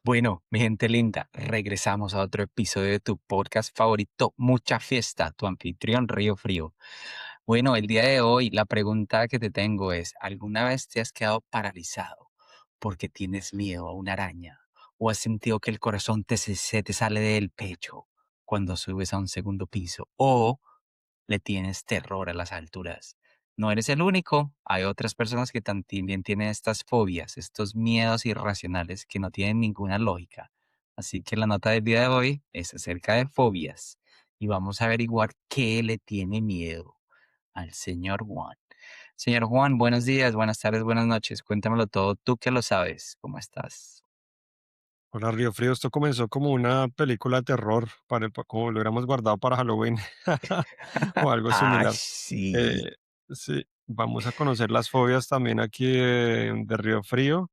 Bueno, mi gente linda, regresamos a otro episodio de tu podcast favorito, Mucha Fiesta, tu anfitrión Río Frío. Bueno, el día de hoy la pregunta que te tengo es, ¿alguna vez te has quedado paralizado porque tienes miedo a una araña? ¿O has sentido que el corazón se te sale del pecho cuando subes a un segundo piso? ¿O le tienes terror a las alturas? No eres el único, hay otras personas que también tienen estas fobias, estos miedos irracionales que no tienen ninguna lógica. Así que la nota del día de hoy es acerca de fobias y vamos a averiguar qué le tiene miedo al señor Juan. Señor Juan, buenos días, buenas tardes, buenas noches. Cuéntamelo todo, tú que lo sabes. ¿Cómo estás? Hola, Río Frío. Esto comenzó como una película de terror, como lo hubiéramos guardado para Halloween o algo Ay, similar. sí. Eh, sí, vamos a conocer las fobias también aquí de Río Frío.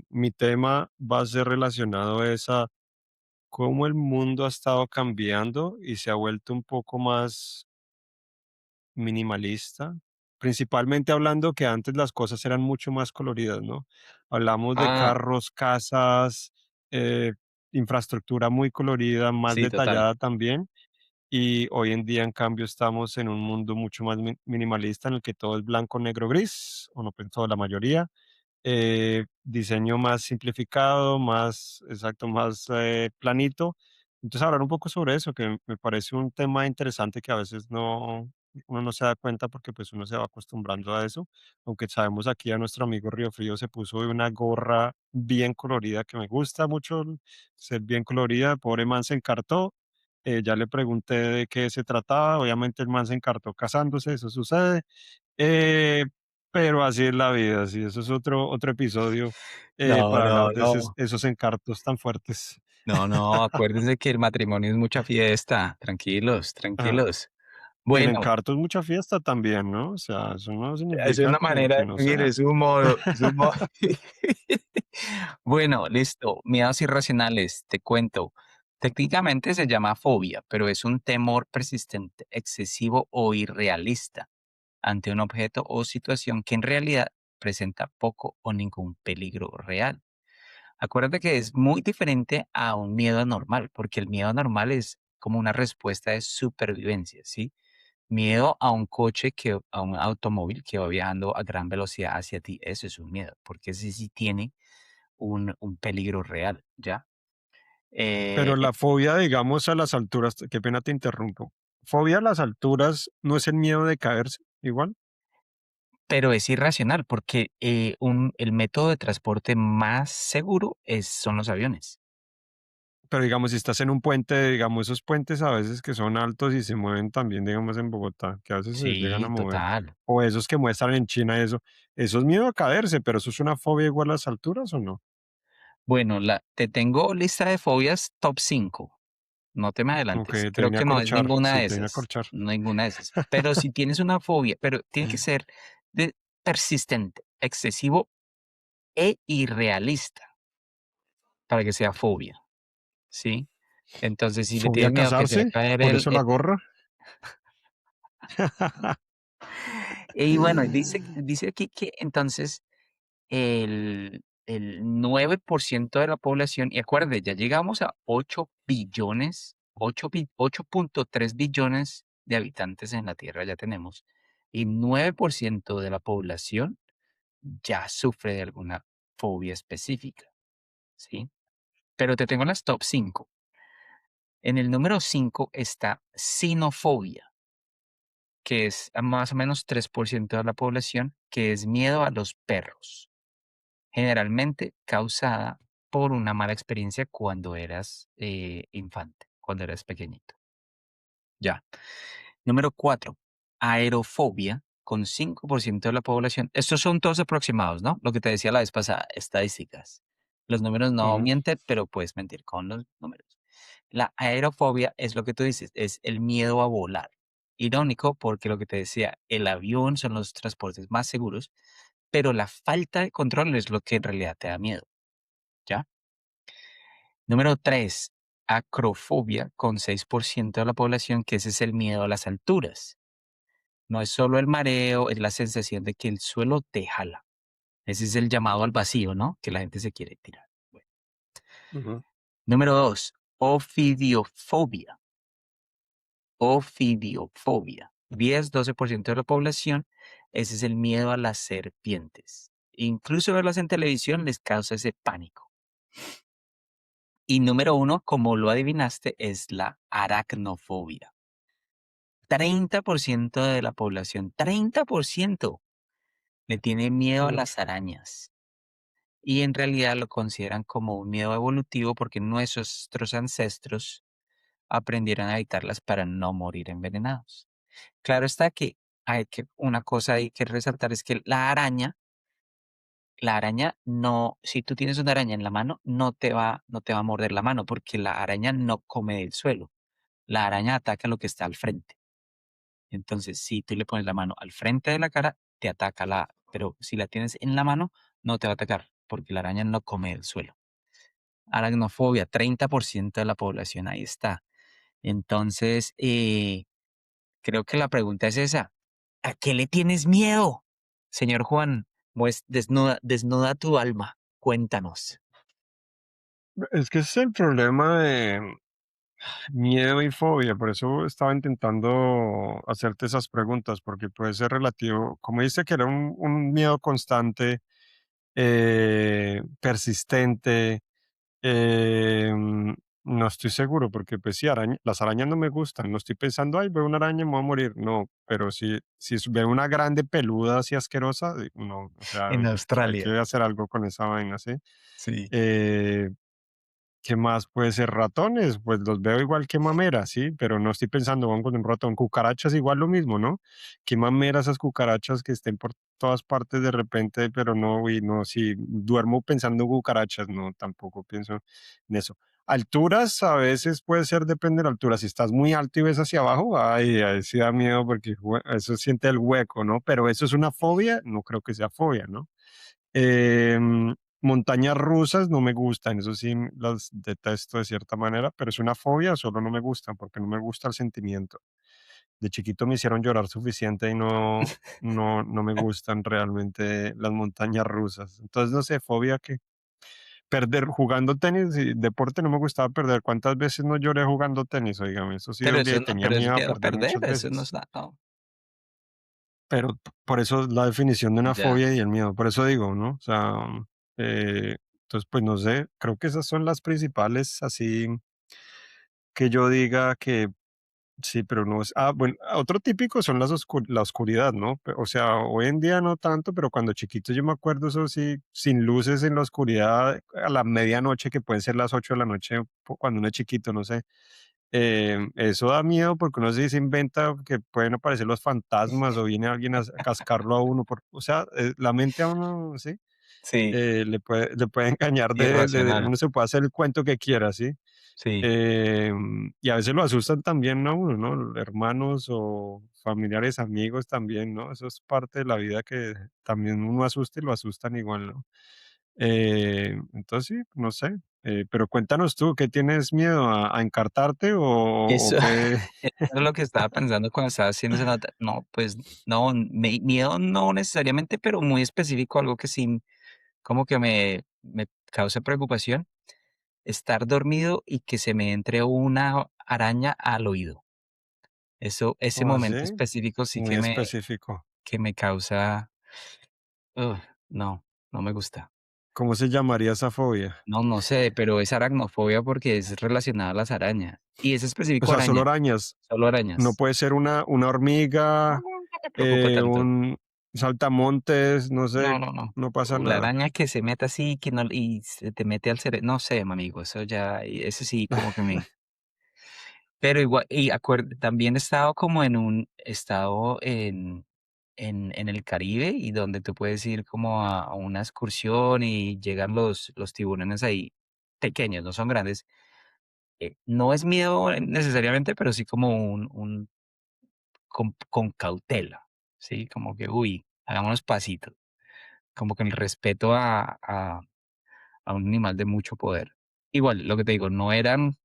Mi tema va a ser relacionado a cómo el mundo ha estado cambiando y se ha vuelto un poco más minimalista, principalmente hablando que antes las cosas eran mucho más coloridas, ¿no? Hablamos de Ah, carros, casas, eh, infraestructura muy colorida, más sí, total. detallada también. Y hoy en día, en cambio, estamos en un mundo mucho más minimalista en el que todo es blanco, negro, gris, o no, pues todo, la mayoría. Diseño más simplificado, más, exacto, más planito. Entonces, hablar un poco sobre eso, que me parece un tema interesante que a veces uno no se da cuenta porque pues uno se va acostumbrando a eso, aunque sabemos aquí a nuestro amigo Río Frío se puso una gorra bien colorida que me gusta mucho ser bien colorida, pobre man se encartó, ya le pregunté de qué se trataba, obviamente el man se encartó casándose, eso sucede, eh, pero así es la vida, sí, eso es otro episodio, No, para no, hablar de no. esos encartos tan fuertes. No, no, acuérdense que el matrimonio es mucha fiesta. Tranquilos, Ajá. tranquilos. Y el Bueno, encarto es mucha fiesta también, ¿no? O sea, eso no es significa una manera que de no vivir, sea. es un modo, es un modo. Bueno, listo. Miedos irracionales, te cuento. Técnicamente se llama fobia, pero es un temor persistente, excesivo o irrealista ante un objeto o situación que en realidad presenta poco o ningún peligro real. Acuérdate que es muy diferente a un miedo normal, porque el miedo normal es como una respuesta de supervivencia, ¿sí? Miedo a un coche a un automóvil que va viajando a gran velocidad hacia ti, eso es un miedo, porque ese sí tiene un peligro real, ¿ya? Pero Eh, la fobia, digamos, a las alturas, qué pena te interrumpo. Fobia a las alturas no es el miedo de caerse, igual. pero es irracional porque el método de transporte más seguro son los aviones. Pero digamos, si estás en un puente, digamos, esos puentes a veces que son altos y se mueven también, digamos, en Bogotá, que a veces se llegan a Sí, mover. total. O esos que muestran en China, eso es miedo a caerse, pero eso es una fobia igual a las alturas o no. Bueno, te tengo lista de fobias top 5. No te me Como adelantes. que te Creo viene a que no es corchar, ninguna sí, de te viene a esas. corchar. Ninguna de esas. Pero si tienes una fobia, pero tiene que ser persistente, excesivo e irrealista para que sea fobia, ¿sí? Entonces, si le Fobia a tienes miedo que se va a casarse, caer por eso la gorra. y bueno, dice aquí que entonces el 9% de la población, y acuérdate, ya llegamos a 8 billones, 8.3 billones de habitantes en la Tierra ya tenemos, y 9% de la población ya sufre de alguna fobia específica, ¿sí? Pero te tengo las top 5. En el número 5 está sinofobia, que es a más o menos 3% de la población, que es miedo a los perros. Generalmente causada por una mala experiencia cuando eras, infante, cuando eras pequeñito. Ya. Número 4, aerofobia, con 5% de la población. Estos son todos aproximados, ¿no? Lo que te decía la vez pasada, estadísticas. Los números no Ujú. mienten, pero puedes mentir con los números. La aerofobia es lo que tú dices, es el miedo a volar. Irónico, porque lo que te decía, el avión son los transportes más seguros, pero la falta de control es lo que en realidad te da miedo, ¿ya? Número 3, acrofobia, con 6% de la población, que ese es el miedo a las alturas. No es solo el mareo, es la sensación de que el suelo te jala. Ese es el llamado al vacío, ¿no? Que la gente se quiere tirar. Bueno. Ujú. Número 2, ofidiofobia. Ofidiofobia. 10-12% de la población, ese es el miedo a las serpientes. Incluso verlas en televisión les causa ese pánico. Y número 1, como lo adivinaste, es la aracnofobia. 30% de la población, 30% le tiene miedo a Ush. las arañas. Y en realidad lo consideran como un miedo evolutivo porque nuestros ancestros aprendieron a evitarlas para no morir envenenados. Claro está que una cosa hay que resaltar es que la araña no, si tú tienes una araña en la mano, no te va a morder la mano porque la araña no come del suelo. La araña ataca lo que está al frente. Entonces, si tú le pones la mano al frente de la cara, te ataca pero si la tienes en la mano, no te va a atacar porque la araña no come del suelo. Aracnofobia, 30% de la población, ahí está. Entonces, creo que la pregunta es esa. ¿A qué le tienes miedo? Señor Juan, desnuda tu alma. Cuéntanos. Es que ese es el problema de miedo y fobia, por eso estaba intentando hacerte esas preguntas, porque puede ser relativo, como dice que era un miedo constante, persistente, em, no estoy seguro, porque pues sí, las arañas no me gustan, no estoy pensando, ay, veo una araña, me voy a morir, no, pero si veo una grande, peluda, así asquerosa, no, o sea, En hay Australia. que hacer algo con esa vaina, ¿sí? Sí. Eh, ¿Qué más puede ser? Ratones, pues los veo igual que mameras, ¿sí? Pero no estoy pensando, vamos con un ratón. Cucarachas igual lo mismo, ¿no? Qué mameras esas cucarachas que estén por todas partes de repente, pero no, y no, si duermo pensando en cucarachas, no, tampoco pienso en eso. Alturas, a veces puede ser, depende de la altura. Si estás muy alto y ves hacia abajo, ay, ahí sí da miedo porque eso siente el hueco, ¿no? Pero eso es una fobia, no creo que sea fobia, ¿no? Montañas rusas no me gustan, eso sí las detesto de cierta manera, pero es una fobia, solo no me gustan porque no me gusta el sentimiento. De chiquito me hicieron llorar suficiente y no me gustan realmente las montañas rusas. Entonces, no sé, fobia que perder jugando tenis y deporte no me gustaba perder. ¿Cuántas veces no lloré jugando tenis? Oígame, eso sí Pero dolía eso y no, tenía pero eso miedo a quedó a perder perder, muchas eso no veces. está, no. Pero por eso es la definición de una Ya. fobia y el miedo, por eso digo, ¿no? O sea, entonces, pues no sé, creo que esas son las principales, así que yo diga que sí, pero no es. Ah, bueno, otro típico son la oscuridad, ¿no? O sea, hoy en día no tanto, pero cuando chiquito yo me acuerdo, eso sí, sin luces en la oscuridad a la medianoche, que pueden ser las 8 de la noche, cuando uno es chiquito, no sé. Eso da miedo porque uno sí se inventa que pueden aparecer los fantasmas o viene alguien a cascarlo a uno. O sea, la mente a uno, sí, Sí, le puede engañar irracional. uno se puede hacer el cuento que quiera, ¿sí? Sí. Y a veces lo asustan también a uno, ¿no? Hermanos o familiares, amigos también, ¿no? Eso es parte de la vida que también uno asusta y lo asustan igual, ¿no? Entonces sí, no sé. Pero cuéntanos tú, ¿qué tienes miedo? ¿A encartarte o Eso, qué? eso era lo que estaba pensando cuando estaba haciendo esa nota. No, pues no, miedo no necesariamente, pero muy específico, algo que sí como que me causa preocupación, estar dormido y que se me entre una araña al oído. Ese ¿Cómo momento así? específico sí Muy específico. que me causa, ugh, no, no me gusta. ¿Cómo se llamaría esa fobia? No, no sé, pero es aracnofobia porque es relacionada a las arañas. Y es O específico sea, solo araña, arañas. solo No arañas. puede ser una No, hormiga, no te preocupa tanto. un saltamontes, no No, sé, no, no. no pasa La nada. araña que se mete así que no, y se te mete al cerebro. No sé, amigo, eso ya, eso sí, como que me. Pero igual, y también he estado como en un estado en el Caribe y donde tú puedes ir como a una excursión y llegan los tiburones ahí pequeños, no son grandes. No es miedo necesariamente, pero sí como con cautela, ¿sí? Como que, uy, hagámonos pasitos, como con el respeto a un animal de mucho poder. Igual, lo que te digo, no eran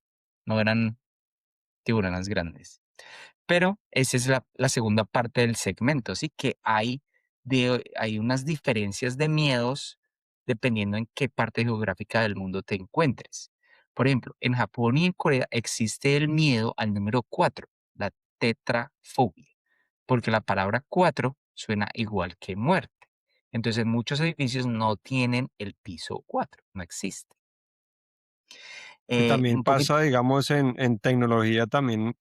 tiburones grandes. Pero esa es la segunda parte del segmento, ¿sí? Que hay unas diferencias de miedos dependiendo en qué parte geográfica del mundo te encuentres. Por ejemplo, en Japón y en Corea existe el miedo al número 4, la tetrafobia, porque la palabra 4 suena igual que muerte. Entonces, muchos edificios no tienen el piso 4, no existe. Y también Un poquito pasa, digamos, en tecnología también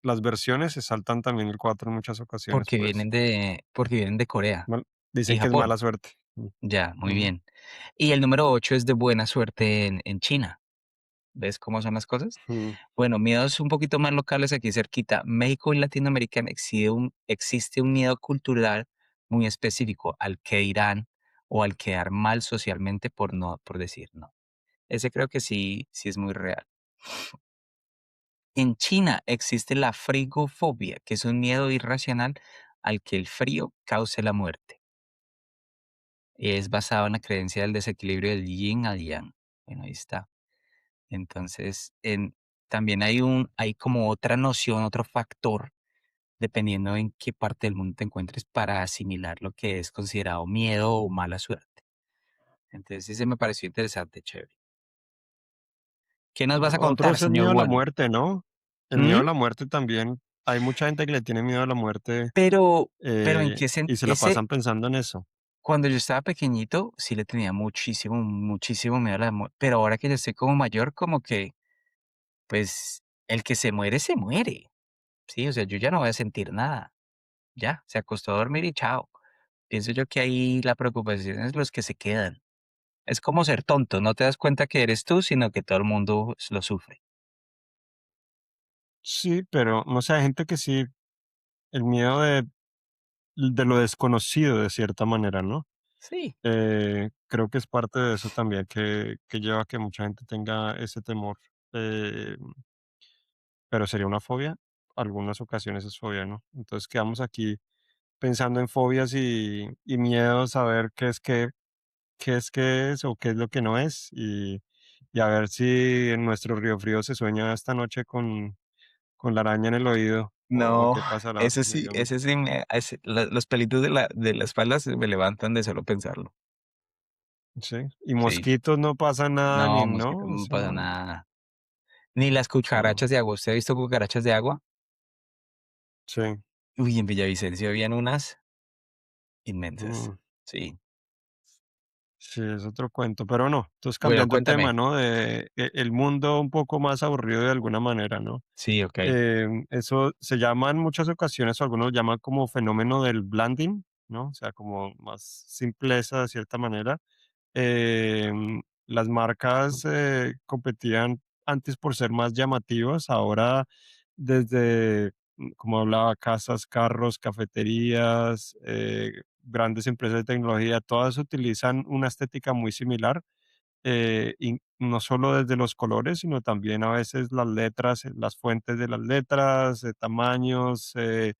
las versiones se saltan también el 4 en muchas ocasiones, pues. porque vienen de Corea y Dicen que es Japón. mala suerte. Ya, muy Ujú. bien. Y el número 8 es de buena suerte en China. ¿Ves cómo son las cosas? Mm. Bueno, miedos un poquito más locales aquí cerquita. México y Latinoamérica existe un miedo cultural muy específico al que dirán o al quedar mal socialmente por decir no. Ese creo que sí es muy real. En China existe la frigofobia, que es un miedo irracional al que el frío cause la muerte. Es basado en la creencia del desequilibrio del yin al yang. Bueno, ahí está. Entonces, también hay como otra noción, otro factor, dependiendo en qué parte del mundo te encuentres, para asimilar lo que es considerado miedo o mala suerte. Entonces, ese me pareció interesante, chévere. ¿Qué nos vas a Otro contar, es el señor miedo a la Wally? muerte, ¿no? El miedo ¿Mm? a la muerte también. Hay mucha gente que le tiene miedo a la muerte, Pero ¿en qué y se la pasan pensando en eso. cuando yo estaba pequeñito, sí le tenía muchísimo, muchísimo miedo a la muerte, pero ahora que yo estoy como mayor, como que, pues, el que se muere, ¿sí? O sea, yo ya no voy a sentir nada. Ya, se acostó a dormir y chao. Pienso yo que ahí la preocupación es los que se quedan. Es como ser tonto, no te das cuenta que eres tú, sino que todo el mundo lo sufre. Sí, pero no sé, hay gente que sí, el miedo de lo desconocido de cierta manera, ¿no? Sí. Creo que es parte de eso también que lleva a que mucha gente tenga ese temor. eh, pero sería una fobia. Algunas ocasiones es fobia, ¿no? Entonces quedamos aquí pensando en fobias y miedos a ver qué es que es o qué es lo que no es y a ver si en nuestro río frío se sueña esta noche con la araña en el oído o No, qué pasará, ese digamos. sí los pelitos de la espalda se me levantan de solo pensarlo. Sí, y Sí. mosquitos no pasa nada ni No, mosquito, no, no eso pasa no, nada. Ni las sí, cucarachas de agua. ¿Usted ha visto cucarachas de agua? sí, Uy, en Villavicencio habían unas inmensas. mm, Sí. sí, es otro cuento, pero no, entonces Bueno, cambiando el cuéntame. tema, ¿no? El mundo un poco más aburrido de alguna manera, ¿no? Sí, okey. Eso se llama en muchas ocasiones, o algunos lo llaman como fenómeno del blending, ¿no? O sea, como más simpleza de cierta manera. Las marcas competían antes por ser más llamativas, ahora desde, como hablaba, casas, carros, cafeterías, grandes empresas de tecnología, todas utilizan una estética muy similar, y no solo desde los colores, sino también a veces las letras, las fuentes de las letras, tamaños, eh,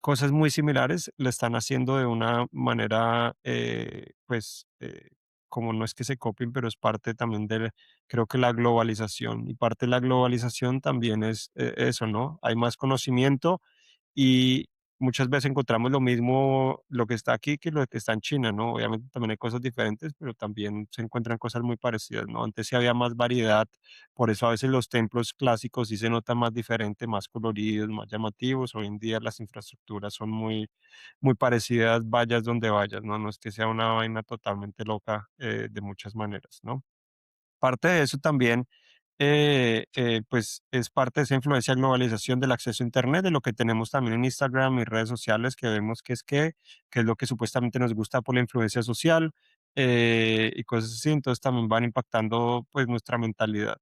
cosas muy similares, le están haciendo de una manera, pues, como no es que se copien, pero es parte también de, creo que la globalización, y parte de la globalización también es eso, ¿no? Hay más conocimiento y muchas veces encontramos lo mismo, lo que está aquí, que lo que está en China, ¿no? Obviamente también hay cosas diferentes, pero también se encuentran cosas muy parecidas, ¿no? Antes sí había más variedad, por eso a veces los templos clásicos sí se notan más diferentes, más coloridos, más llamativos. Hoy en día las infraestructuras son muy, muy parecidas, vayas donde vayas, ¿no? No es que sea una vaina totalmente loca, de muchas maneras, ¿no? Parte de eso también, pues es parte de esa influencia de globalización del acceso a Internet, de lo que tenemos también en Instagram y redes sociales, que vemos que es lo que supuestamente nos gusta por la influencia social, y cosas así, entonces también van impactando pues nuestra mentalidad.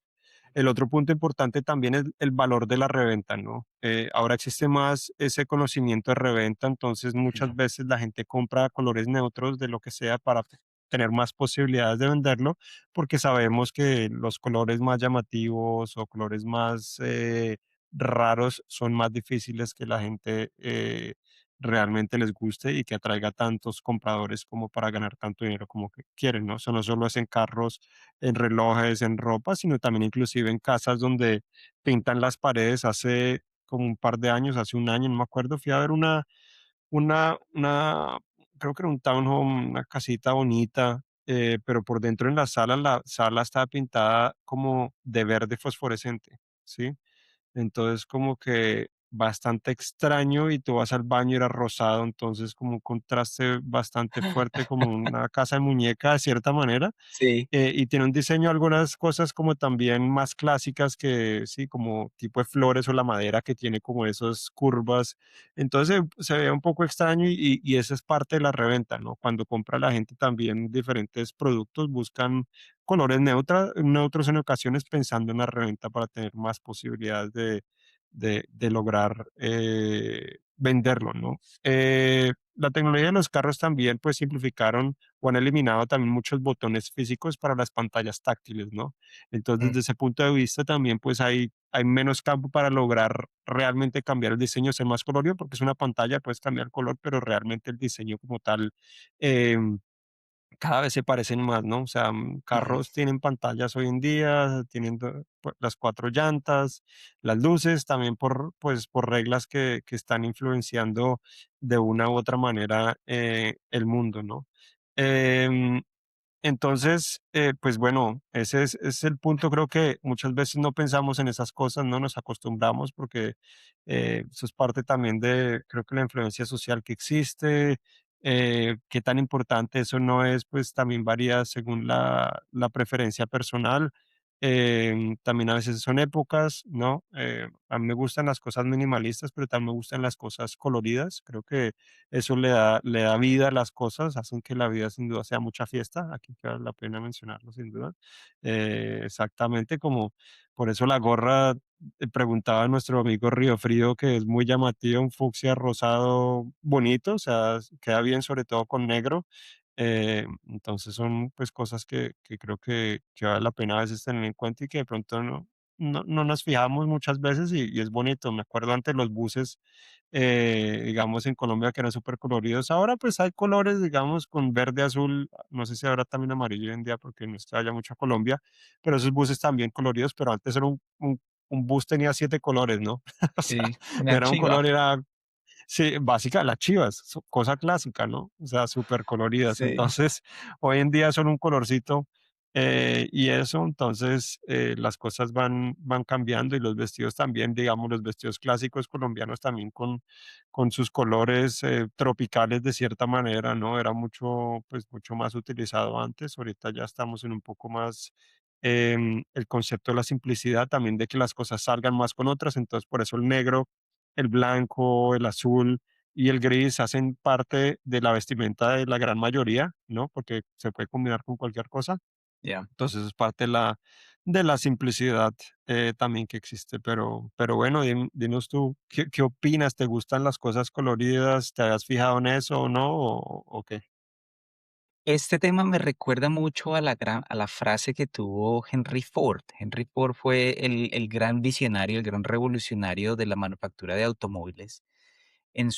El otro punto importante también es el valor de la reventa, ¿no? Ahora existe más ese conocimiento de reventa, entonces muchas Ujú. veces la gente compra colores neutros de lo que sea para tener más posibilidades de venderlo, porque sabemos que los colores más llamativos o colores más raros son más difíciles que la gente realmente les guste y que atraiga tantos compradores como para ganar tanto dinero como que quieren, ¿no? Eso no solo es en carros, en relojes, en ropa, sino también inclusive en casas donde pintan las paredes. Hace como un par de años, hace un año, no me acuerdo, fui a ver una creo que era un townhome, una casita bonita, pero por dentro en la sala estaba pintada como de verde fosforescente, ¿sí? Entonces, como que bastante extraño y tú vas al baño y era rosado, entonces como un contraste bastante fuerte, como una casa de muñeca de cierta manera. Sí. Y tiene un diseño, algunas cosas como también más clásicas que sí, como tipo de flores o la madera que tiene como esas curvas. Entonces se ve un poco extraño y esa es parte de la reventa, ¿no? Cuando compra la gente también diferentes productos, buscan colores neutros en ocasiones pensando en la reventa para tener más posibilidades de lograr venderlo, ¿no? La tecnología de los carros también pues simplificaron o han eliminado también muchos botones físicos para las pantallas táctiles, ¿no? Entonces, Mm, desde ese punto de vista también, pues hay menos campo para lograr realmente cambiar el diseño, ser más colorido, porque es una pantalla, puedes cambiar el color, pero realmente el diseño como tal, em, cada vez se parecen más, ¿no? O sea, ujú, carros tienen pantallas hoy en día, tienen las 4 llantas, las luces, también pues, por reglas que están influenciando de una u otra manera el mundo, ¿no? Em, entonces, pues bueno, ese es el punto. Creo que muchas veces no pensamos en esas cosas, no nos acostumbramos porque eso es parte también de, creo que la influencia social que existe, qué tan importante eso no es, pues también varía según la preferencia personal. También a veces son épocas, ¿no? A mí me gustan las cosas minimalistas, pero también me gustan las cosas coloridas. Creo que eso le da vida a las cosas, hacen que la vida sin duda sea mucha fiesta, aquí que vale la pena mencionarlo sin duda. Exactamente como por eso la gorra, preguntaba a nuestro amigo Río Frío, que es muy llamativo, un fucsia rosado bonito, o sea, queda bien sobre todo con negro. Entonces son pues cosas que creo que vale la pena a veces tener en cuenta y que de pronto no nos fijamos muchas veces y es bonito. Me acuerdo antes los buses, digamos, en Colombia que eran súper coloridos. Ahora pues hay colores, digamos, con verde, azul, no sé si ahora también amarillo hoy en día porque no está ya mucho a Colombia, pero esos buses también coloridos, pero antes era un bus tenía 7 colores, ¿no? O sea, sí, una no era un chiva. color, era sí, básica, las chivas, cosa clásica, ¿no? O sea, súper coloridas. Sí, Entonces, hoy en día son un colorcito y eso, entonces las cosas van cambiando y los vestidos también, digamos, los vestidos clásicos colombianos también con sus colores tropicales de cierta manera, ¿no? Era mucho, pues, mucho más utilizado antes. Ahorita ya estamos en un poco más el concepto de la simplicidad, también de que las cosas salgan más con otras, entonces por eso el negro, el blanco, el azul y el gris hacen parte de la vestimenta de la gran mayoría, ¿no? Porque se puede combinar con cualquier cosa. ya. Entonces es parte de la simplicidad también que existe. Pero bueno, dinos tú, ¿qué opinas? ¿Te gustan las cosas coloridas? ¿Te has fijado en eso o no? ¿O qué? Este tema me recuerda mucho a la frase que tuvo Henry Ford. Henry Ford fue el gran visionario, el gran revolucionario de la manufactura de automóviles en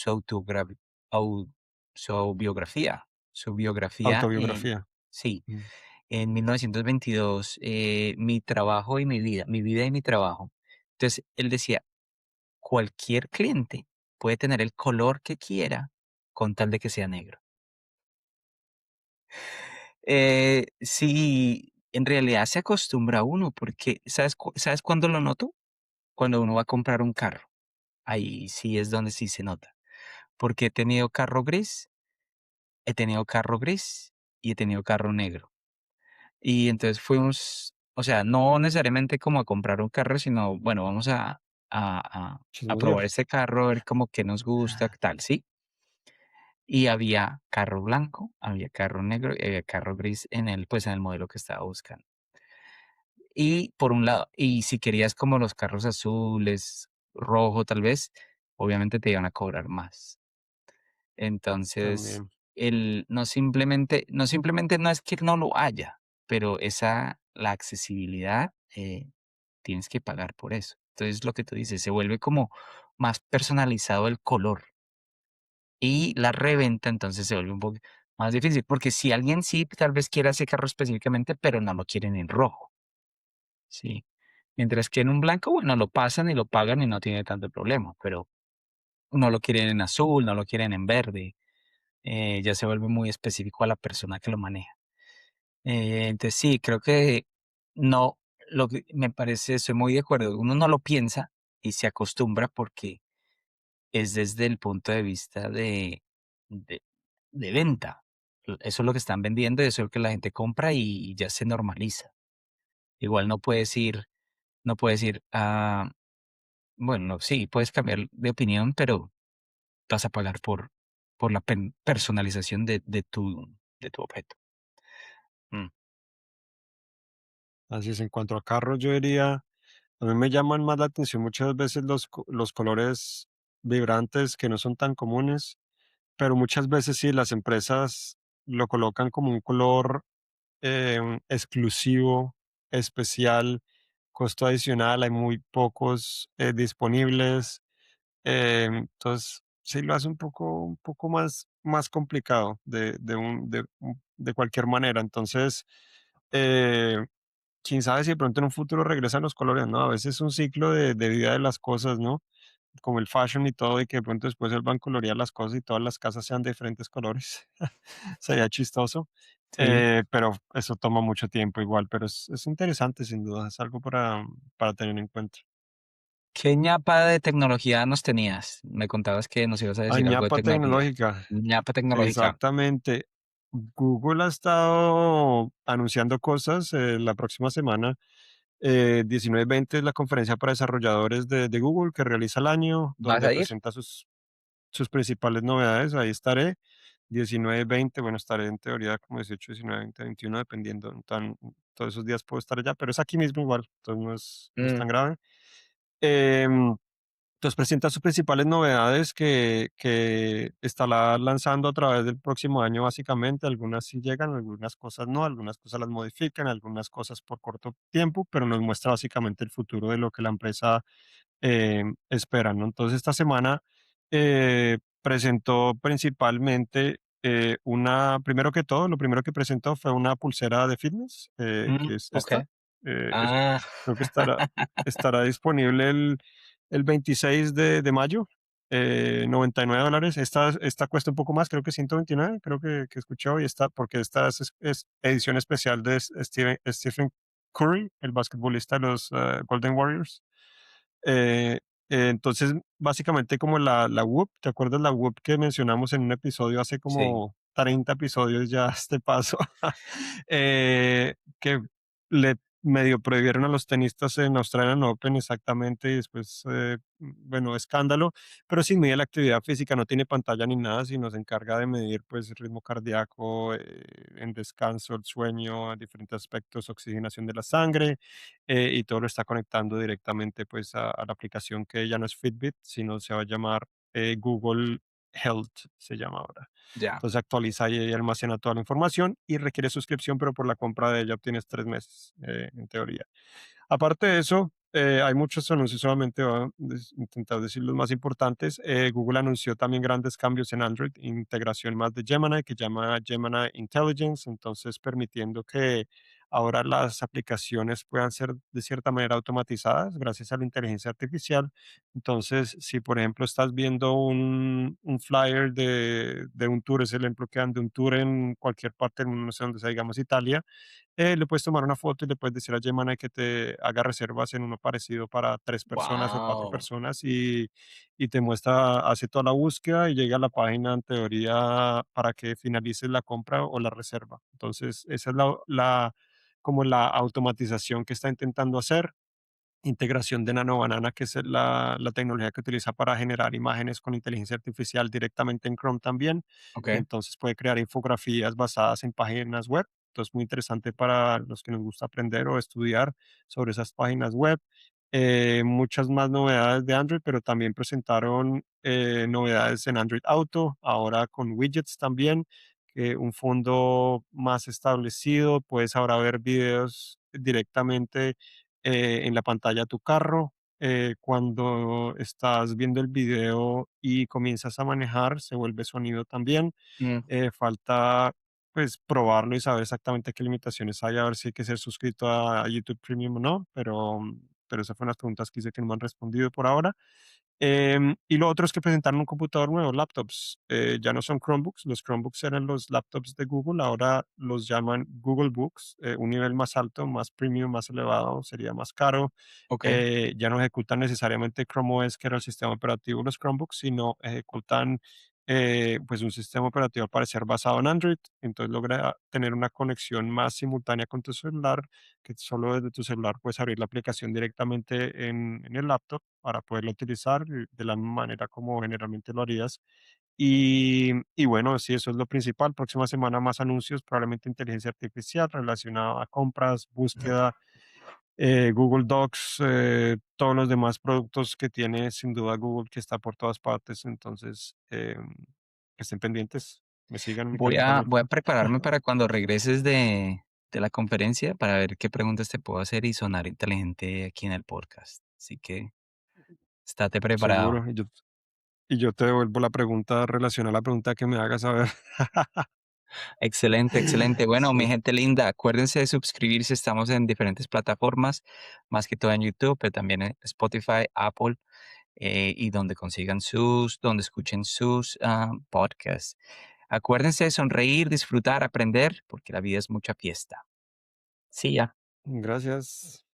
au su biografía. Su biografía en Autobiografía. sí, Mm, en 1922, Mi trabajo y mi vida y mi trabajo. Entonces, él decía: "Cualquier cliente puede tener el color que quiera con tal de que sea negro". Sí, en realidad se acostumbra uno, porque, ¿sabes cuándo lo noto? Cuando uno va a comprar un carro. Ahí sí es donde sí se nota, porque he tenido carro gris y he tenido carro negro. Y entonces fuimos, o sea, no necesariamente como a comprar un carro, sino, bueno, vamos a chismosear. probar este carro, a ver como qué nos gusta, qué tal, ¿sí? Y había carro blanco, había carro negro y había carro gris en pues, en el modelo que estaba buscando. Y por un lado, y si querías como los carros azules, rojo tal vez, obviamente te iban a cobrar más. Entonces, También, el no simplemente no es que no lo haya, pero la accesibilidad, tienes que pagar por eso. Entonces, lo que tú dices, se vuelve como más personalizado el color y la reventa, entonces se vuelve un poco más difícil, porque si alguien sí, tal vez quiera ese carro específicamente, pero no lo quieren en rojo, ¿sí? Mientras que en un blanco, bueno, lo pasan y lo pagan y no tiene tanto problema, pero no lo quieren en azul, no lo quieren en verde, ya se vuelve muy específico a la persona que lo maneja. Entonces sí, creo que no, lo que me parece, estoy muy de acuerdo. Uno no lo piensa y se acostumbra porque es desde el punto de vista de, de venta. Eso es lo que están vendiendo, eso es lo que la gente compra y ya se normaliza. Igual no puedes ir a, bueno, no, sí, puedes cambiar de opinión, pero vas a pagar por la personalización de tu objeto. Mm, Así es, en cuanto a carros, yo diría, a mí me llaman más la atención muchas veces los colores vibrantes que no son tan comunes, pero muchas veces sí, las empresas lo colocan como un color exclusivo, especial, costo adicional, hay muy pocos disponibles. Entonces, sí lo hace un poco más complicado de cualquier manera. Entonces, eh, quién sabe si de pronto en un futuro regresan los colores, ¿no? A veces es un ciclo de vida de las cosas, ¿no? Como el fashion y todo, y que de pronto después él va a colorear las cosas y todas las casas sean de diferentes colores. Sería chistoso. sí. Pero eso toma mucho tiempo igual, pero es interesante sin duda, es algo para tener en cuenta. ¿Qué ñapa de tecnología nos tenías? Me contabas que nos ibas a decir algo de Añapa tecnología. tecnológica, Ñapa tecnológica. exactamente. Google ha estado anunciando cosas la próxima semana. 19-20 es la conferencia para desarrolladores de Google que realiza el año, ¿Vas donde a ir? presenta sus principales novedades. Ahí estaré. 19-20, bueno, estaré en teoría como 18, 19, 20, 21, dependiendo. Todos esos días puedo estar allá, pero es aquí mismo igual, entonces no es Mm, tan grave. Em, entonces presenta sus principales novedades que estará lanzando a través del próximo año, básicamente. Algunas sí llegan, algunas cosas no, algunas cosas las modifican, algunas cosas por corto tiempo, pero nos muestra básicamente el futuro de lo que la empresa espera, ¿no? Entonces esta semana presentó principalmente primero que todo, lo primero que presentó fue una pulsera de fitness, que es esta. okey. eh, es- Ah, Creo que estará disponible el 26 de mayo, $99. Esta cuesta un poco más, creo que 129, creo que escuché hoy, porque esta es edición especial de Stephen Curry, el basquetbolista de los Golden Warriors. Eh, entonces, básicamente como la Whoop, ¿te acuerdas la Whoop que mencionamos en un episodio hace sí, como 30 episodios ya a este paso? Que le medio prohibieron a los tenistas en Australian Open exactamente y después, bueno, escándalo, pero sí mide la actividad física, no tiene pantalla ni nada, sino se encarga de medir pues ritmo cardíaco, en descanso, el sueño, diferentes aspectos, oxigenación de la sangre, y todo lo está conectando directamente pues a la aplicación que ya no es Fitbit, sino se va a llamar Google Health, se llama ahora. ya, Entonces actualiza y almacena toda la información y requiere suscripción, pero por la compra de ella obtienes 3 meses, en teoría. Aparte de eso, hay muchos anuncios, solamente voy a intentar decir los más importantes. Google anunció también grandes cambios en Android, integración más de Gemini, que llama Gemini Intelligence, entonces permitiendo que ahora las aplicaciones puedan ser de cierta manera automatizadas gracias a la inteligencia artificial. Entonces, si por ejemplo estás viendo un flyer de un tour, es el ejemplo que dan de un tour en cualquier parte del mundo, no sé dónde sea, digamos Italia, le puedes tomar una foto y le puedes decir a Gemini que te haga reservas en uno parecido para 3 personas o 4 personas y te muestra, hace toda la búsqueda y llega a la página en teoría para que finalices la compra o la reserva. Entonces, esa es como la automatización que está intentando hacer. Integración de Nano Banana, que es la tecnología que utiliza para generar imágenes con inteligencia artificial directamente en Chrome también. okey, Entonces puede crear infografías basadas en páginas web. Entonces, muy interesante para los que nos gusta aprender o estudiar sobre esas páginas web. Muchas más novedades de Android, pero también presentaron novedades en Android Auto, ahora con widgets también, un fondo más establecido. Puedes ahora ver videos directamente en la pantalla de tu carro. Cuando estás viendo el video y comienzas a manejar, se vuelve sonido también. mm, Falta pues probarlo y saber exactamente qué limitaciones hay, a ver si hay que ser suscrito a YouTube Premium o no, pero esas fueron las preguntas que hice que no me han respondido por ahora. Y lo otro es que presentaron un computador nuevo, laptops. Ya no son Chromebooks, los Chromebooks eran los laptops de Google, ahora los llaman Google Books, un nivel más alto, más premium, más elevado, sería más caro. Okey. Ya no ejecutan necesariamente Chrome OS, que era el sistema operativo de los Chromebooks, sino ejecutan pues un sistema operativo al parecer basado en Android, entonces logra tener una conexión más simultánea con tu celular, que solo desde tu celular puedes abrir la aplicación directamente en el laptop para poderlo utilizar de la manera como generalmente lo harías. Y bueno, sí, eso es lo principal. Próxima semana más anuncios, probablemente inteligencia artificial relacionada a compras, búsqueda, Google Docs, todos los demás productos que tiene sin duda Google, que está por todas partes. Entonces, que estén pendientes, me sigan en mi Voy canal a voy a favorito. prepararme para cuando regreses de la conferencia, para ver qué preguntas te puedo hacer y sonar inteligente aquí en el podcast. Así que estate preparado. Seguro. Y yo te devuelvo la pregunta relacionada a la pregunta que me hagas a ver. Excelente, excelente. Bueno, mi Sí. gente linda, acuérdense de suscribirse. Estamos en diferentes plataformas, más que todo en YouTube, pero también en Spotify, Apple, y donde escuchen sus podcasts. Acuérdense de sonreír, disfrutar, aprender, porque la vida es mucha fiesta. Sí, ya. Gracias.